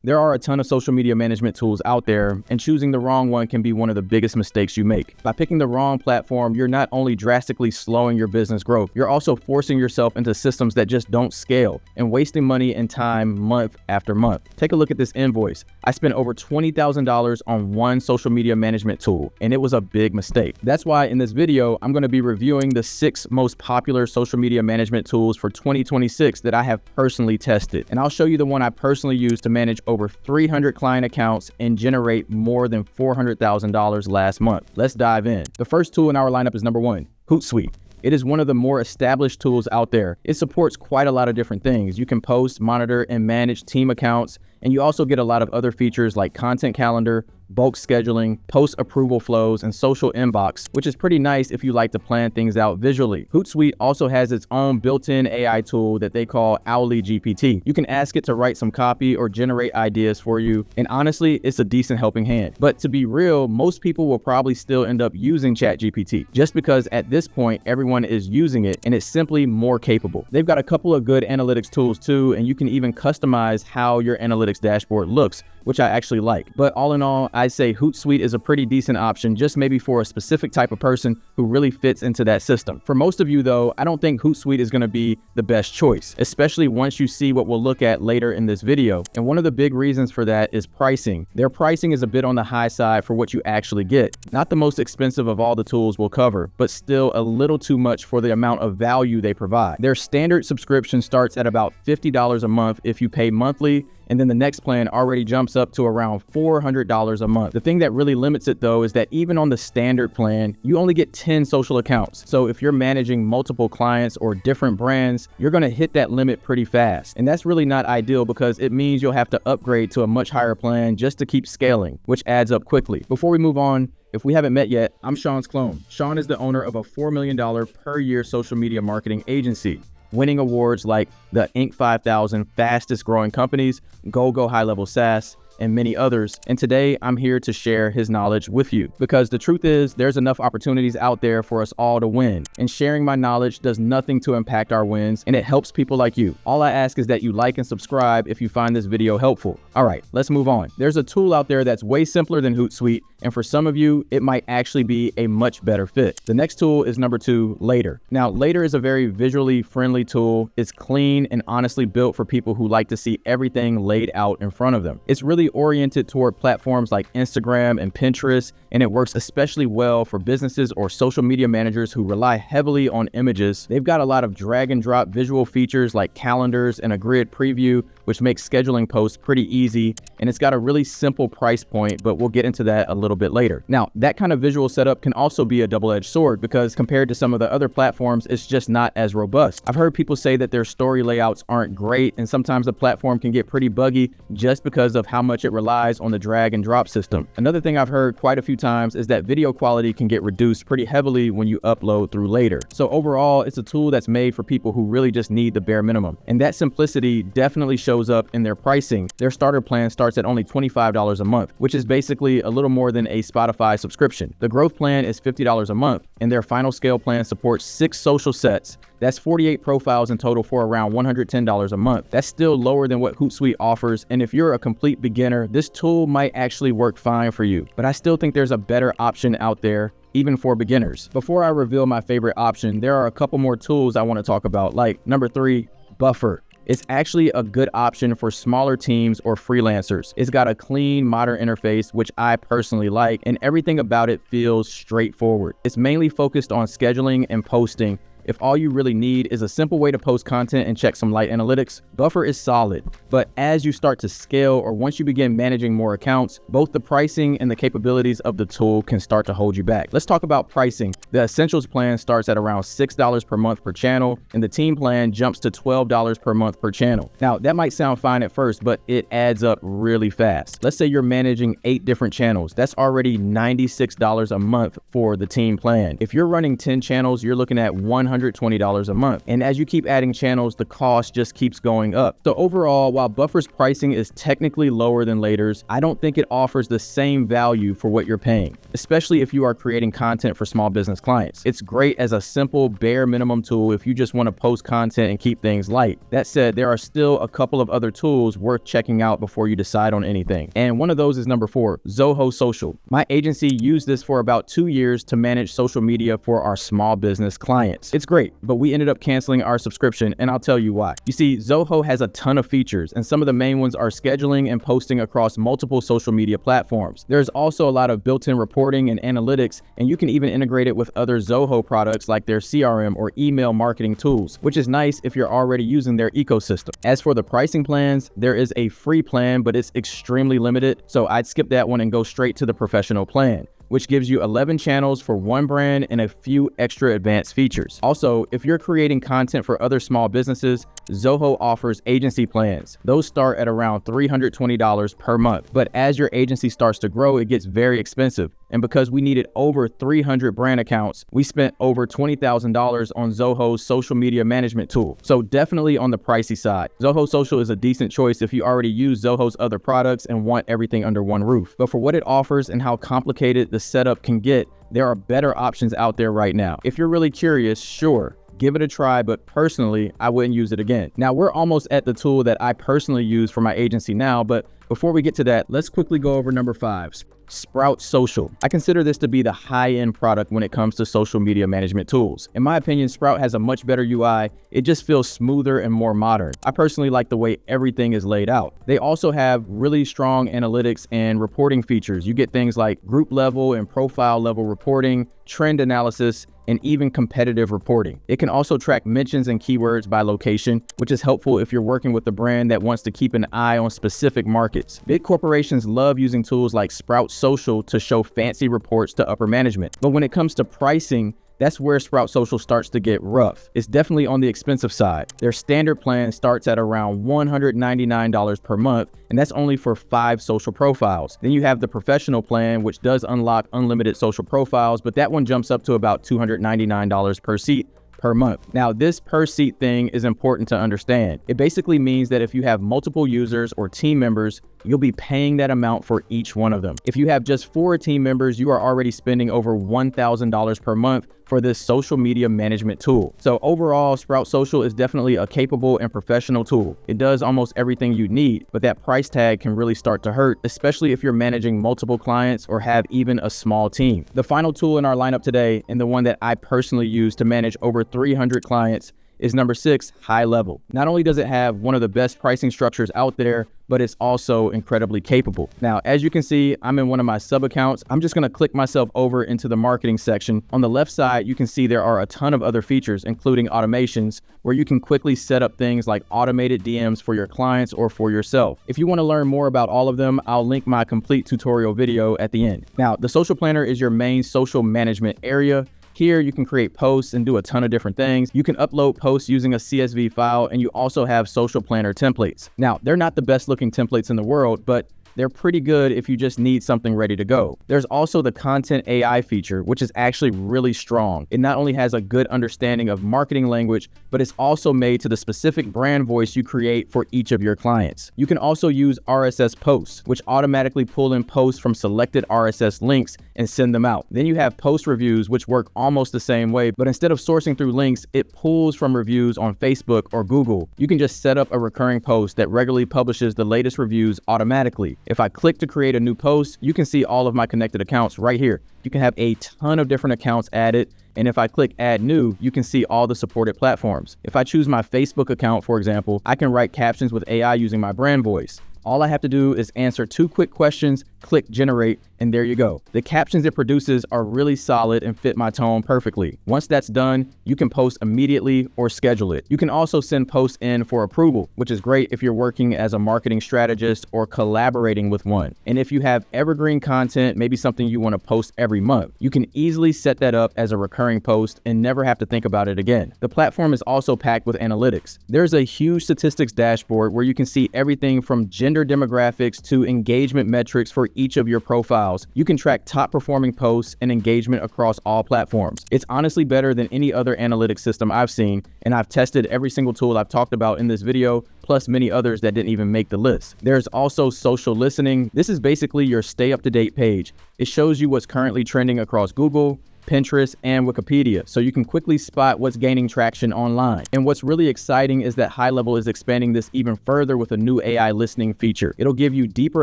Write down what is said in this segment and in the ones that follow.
There are a ton of social media management tools out there, and choosing the wrong one can be one of the biggest mistakes you make. By picking the wrong platform, you're not only drastically slowing your business growth, you're also forcing yourself into systems that just don't scale and wasting money and time month after month. Take a look at this invoice. I spent over $20,000 on one social media management tool, and it was a big mistake. That's why in this video, I'm going to be reviewing the 6 most popular social media management tools for 2026 that I have personally tested. And I'll show you the one I personally used to manage over 300 client accounts and generate more than $400,000 last month. Let's dive in. The first tool in our lineup is number 1, Hootsuite. It is one of the more established tools out there. It supports quite a lot of different things. You can post, monitor, and manage team accounts, and you also get a lot of other features like content calendar, bulk scheduling, post approval flows, and social inbox, which is pretty nice if you like to plan things out visually. Hootsuite also has its own built-in AI tool that they call Owly GPT. You can ask it to write some copy or generate ideas for you, and honestly, it's a decent helping hand. But to be real, most people will probably still end up using ChatGPT, just because at this point, everyone is using it, and it's simply more capable. They've got a couple of good analytics tools too, and you can even customize how your analytics dashboard looks, which I actually like. But all in all, I'd say Hootsuite is a pretty decent option, just maybe for a specific type of person who really fits into that system. For most of you though, I don't think Hootsuite is gonna be the best choice, especially once you see what we'll look at later in this video. And one of the big reasons for that is pricing. Their pricing is a bit on the high side for what you actually get. Not the most expensive of all the tools we'll cover, but still a little too much for the amount of value they provide. Their standard subscription starts at about $50 a month if you pay monthly, and then the next plan already jumps up to around $400 a month. The thing that really limits it though is that even on the standard plan, you only get 10 social accounts. So if you're managing multiple clients or different brands, you're gonna hit that limit pretty fast. And that's really not ideal because it means you'll have to upgrade to a much higher plan just to keep scaling, which adds up quickly. Before we move on, if we haven't met yet, I'm Sean's clone. Sean is the owner of a $4 million per year social media marketing agency, winning awards like the Inc. 5000 Fastest Growing Companies, Go High Level SaaS, and many others. And today I'm here to share his knowledge with you, because the truth is there's enough opportunities out there for us all to win. And sharing my knowledge does nothing to impact our wins, and it helps people like you. All I ask is that you like and subscribe if you find this video helpful. All right, let's move on. There's a tool out there that's way simpler than Hootsuite, and for some of you, it might actually be a much better fit. The next tool is number 2, Later. Now, Later is a very visually friendly tool. It's clean and honestly built for people who like to see everything laid out in front of them. It's really oriented toward platforms like Instagram and Pinterest, and it works especially well for businesses or social media managers who rely heavily on images. They've got a lot of drag and drop visual features like calendars and a grid preview, which makes scheduling posts pretty easy, and it's got a really simple price point, but we'll get into that a little bit later. Now, that kind of visual setup can also be a double-edged sword because compared to some of the other platforms, it's just not as robust. I've heard people say that their story layouts aren't great, and sometimes the platform can get pretty buggy just because of how much it relies on the drag and drop system. Another thing I've heard quite a few times is that video quality can get reduced pretty heavily when you upload through Later. So overall, it's a tool that's made for people who really just need the bare minimum. And that simplicity definitely shows up in their pricing. Their starter plan starts at only $25 a month, which is basically a little more than a Spotify subscription. The growth plan is $50 a month, and their final scale plan supports 6 social sets. That's 48 profiles in total for around $110 a month. That's still lower than what Hootsuite offers, and if you're a complete beginner, this tool might actually work fine for you. But I still think there's a better option out there, even for beginners. Before I reveal my favorite option, there are a couple more tools I want to talk about, like number 3, Buffer. It's actually a good option for smaller teams or freelancers. It's got a clean, modern interface, which I personally like, and everything about it feels straightforward. It's mainly focused on scheduling and posting. If all you really need is a simple way to post content and check some light analytics, Buffer is solid. But as you start to scale or once you begin managing more accounts, both the pricing and the capabilities of the tool can start to hold you back. Let's talk about pricing. The Essentials plan starts at around $6 per month per channel, and the Team plan jumps to $12 per month per channel. Now, that might sound fine at first, but it adds up really fast. Let's say you're managing 8 different channels. That's already $96 a month for the Team plan. If you're running 10 channels, you're looking at $100 $320 a month. And as you keep adding channels, the cost just keeps going up. So overall, while Buffer's pricing is technically lower than Later's, I don't think it offers the same value for what you're paying, especially if you are creating content for small business clients. It's great as a simple bare minimum tool if you just want to post content and keep things light. That said, there are still a couple of other tools worth checking out before you decide on anything. And one of those is number 4, Zoho Social. My agency used this for about 2 years to manage social media for our small business clients. It's great, but we ended up canceling our subscription, and I'll tell you why. You see, Zoho has a ton of features, and some of the main ones are scheduling and posting across multiple social media platforms. There's also a lot of built-in reporting and analytics, and you can even integrate it with other Zoho products like their CRM or email marketing tools, which is nice if you're already using their ecosystem. As for the pricing plans, there is a free plan, but it's extremely limited, so I'd skip that one and go straight to the professional plan, which gives you 11 channels for one brand and a few extra advanced features. Also, if you're creating content for other small businesses, Zoho offers agency plans. Those start at around $320 per month. But as your agency starts to grow, it gets very expensive. And because we needed over 300 brand accounts, we spent over $20,000 on Zoho's social media management tool. So definitely on the pricey side. Zoho Social is a decent choice if you already use Zoho's other products and want everything under one roof. But for what it offers and how complicated the setup can get, there are better options out there right now. If you're really curious, sure, give it a try, but personally, I wouldn't use it again. Now, we're almost at the tool that I personally use for my agency now, but before we get to that, let's quickly go over number 5, Sprout Social. I consider this to be the high-end product when it comes to social media management tools. In my opinion, Sprout has a much better UI. It just feels smoother and more modern. I personally like the way everything is laid out. They also have really strong analytics and reporting features. You get things like group level and profile level reporting, trend analysis, and even competitive reporting. It can also track mentions and keywords by location, which is helpful if you're working with a brand that wants to keep an eye on specific markets. Big corporations love using tools like Sprout Social to show fancy reports to upper management. But when it comes to pricing, that's where Sprout Social starts to get rough. It's definitely on the expensive side. Their standard plan starts at around $199 per month, and that's only for 5 social profiles. Then you have the professional plan, which does unlock unlimited social profiles, but that one jumps up to about $299 per seat per month. Now, this per seat thing is important to understand. It basically means that if you have multiple users or team members, you'll be paying that amount for each one of them. If you have just 4 team members, you are already spending over $1,000 per month for this social media management tool. So overall, Sprout Social is definitely a capable and professional tool. It does almost everything you need, but that price tag can really start to hurt, especially if you're managing multiple clients or have even a small team. The final tool in our lineup today, and the one that I personally use to manage over 300 clients, is number 6, High Level. Not only does it have one of the best pricing structures out there, but it's also incredibly capable. Now, as you can see, I'm in one of my sub accounts. I'm just gonna click myself over into the marketing section. On the left side, you can see there are a ton of other features, including automations, where you can quickly set up things like automated DMs for your clients or for yourself. If you wanna learn more about all of them, I'll link my complete tutorial video at the end. Now, the social planner is your main social management area. Here, you can create posts and do a ton of different things. You can upload posts using a CSV file, and you also have social planner templates. Now, they're not the best looking templates in the world, but they're pretty good if you just need something ready to go. There's also the Content AI feature, which is actually really strong. It not only has a good understanding of marketing language, but it's also made to the specific brand voice you create for each of your clients. You can also use RSS posts, which automatically pull in posts from selected RSS links and send them out. Then you have post reviews, which work almost the same way, but instead of sourcing through links, it pulls from reviews on Facebook or Google. You can just set up a recurring post that regularly publishes the latest reviews automatically. If I click to create a new post, you can see all of my connected accounts right here. You can have a ton of different accounts added. And if I click add new, you can see all the supported platforms. If I choose my Facebook account, for example, I can write captions with AI using my brand voice. All I have to do is answer 2 quick questions, click generate, and there you go. The captions it produces are really solid and fit my tone perfectly. Once that's done, you can post immediately or schedule it. You can also send posts in for approval, which is great if you're working as a marketing strategist or collaborating with one. And if you have evergreen content, maybe something you want to post every month, you can easily set that up as a recurring post and never have to think about it again. The platform is also packed with analytics. There's a huge statistics dashboard where you can see everything from gender gender demographics to engagement metrics for each of your profiles. You can track top performing posts and engagement across all platforms. It's honestly better than any other analytics system I've seen, and I've tested every single tool I've talked about in this video, plus many others that didn't even make the list. There's also social listening. This is basically your stay up to date page. It shows you what's currently trending across Google, Pinterest, and Wikipedia, so you can quickly spot what's gaining traction online. And what's really exciting is that High Level is expanding this even further with a new AI listening feature. It'll give you deeper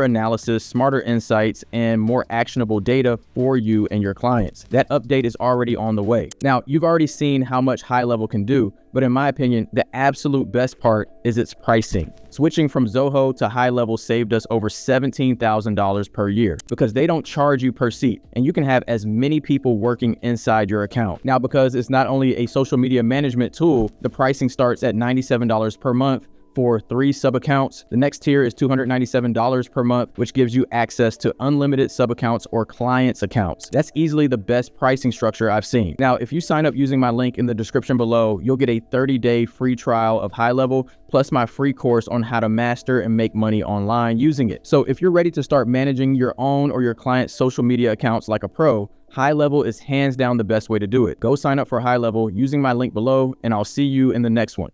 analysis, smarter insights, and more actionable data for you and your clients. That update is already on the way. Now, you've already seen how much High Level can do, but in my opinion, the absolute best part is its pricing. Switching from Zoho to High Level saved us over $17,000 per year because they don't charge you per seat, and you can have as many people working inside your account. Now, because it's not only a social media management tool, the pricing starts at $97 per month for 3 sub-accounts. The next tier is $297 per month, which gives you access to unlimited sub-accounts or clients' accounts. That's easily the best pricing structure I've seen. Now, if you sign up using my link in the description below, you'll get a 30-day free trial of High Level, plus my free course on how to master and make money online using it. So if you're ready to start managing your own or your client's social media accounts like a pro, High Level is hands down the best way to do it. Go sign up for High Level using my link below, and I'll see you in the next one.